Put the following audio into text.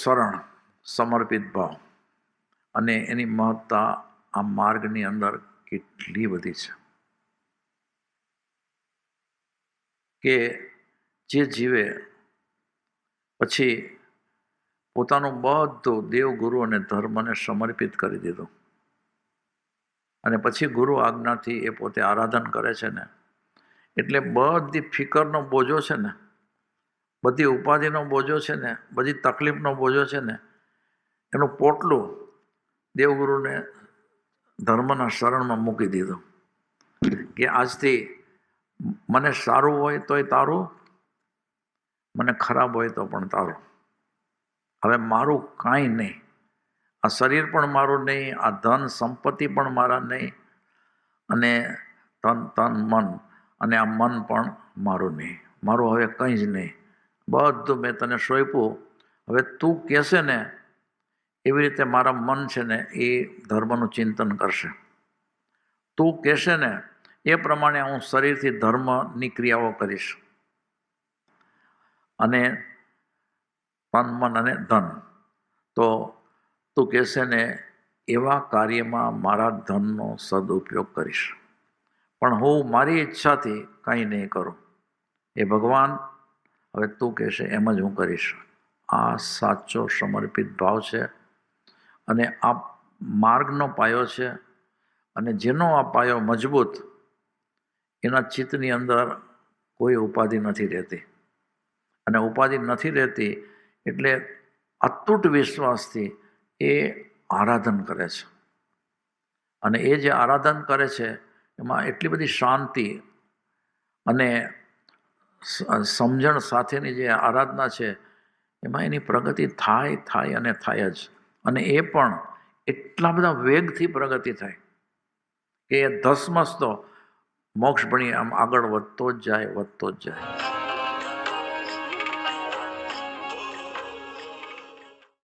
શરણ, સમર્પિત ભાવ અને એની મહત્તા આ માર્ગની અંદર કેટલી બધી છે કે જે જીવે પછી પોતાનું બધું દેવગુરુ અને ધર્મને સમર્પિત કરી દીધું અને પછી ગુરુ આજ્ઞાથી એ પોતે આરાધન કરે છે ને, એટલે બધી ફિકરનો બોજો છે ને, બધી ઉપાધિનો બોજો છે ને, બધી તકલીફનો બોજો છે ને, એનું પોટલું દેવગુરુને ધર્મના શરણમાં મૂકી દીધું કે આજથી મને સારું હોય તોય તારું, મને ખરાબ હોય તો પણ તારું. હવે મારું કાંઈ નહીં, આ શરીર પણ મારું નહીં, આ ધન સંપત્તિ પણ મારા નહીં, અને તન મન અને આ મન પણ મારું નહીં, મારું હવે કંઈ જ નહીં, બધું મેં તને સોંપ્યું. હવે તું કહેશે ને એવી રીતે મારા મન છે ને એ ધર્મનું ચિંતન કરશે, તું કહેશે ને એ પ્રમાણે હું શરીરથી ધર્મની ક્રિયાઓ કરીશ, અને તન મન અને ધન તો તું કહેશે ને એવા કાર્યમાં મારા ધનનો સદુપયોગ કરીશ, પણ હું મારી ઈચ્છાથી કંઈ નહીં કરું. એ ભગવાન હવે તું કહેશે એમ જ હું કરીશ. આ સાચો સમર્પિત ભાવ છે અને આ માર્ગનો પાયો છે. અને જેનો આ પાયો મજબૂત, એના ચિત્તની અંદર કોઈ ઉપાધિ નથી રહેતી, અને ઉપાધિ નથી રહેતી એટલે અતૂટ વિશ્વાસથી એ આરાધન કરે છે. અને એ જે આરાધન કરે છે એમાં એટલી બધી શાંતિ અને સમજણ સાથેની જે આરાધના છે એમાં એની પ્રગતિ થાય અને થાય જ. અને એ પણ એટલા બધા વેગથી પ્રગતિ થાય કે એ ધસમસતો મોક્ષ ભણી આમ આગળ વધતો જ જાય.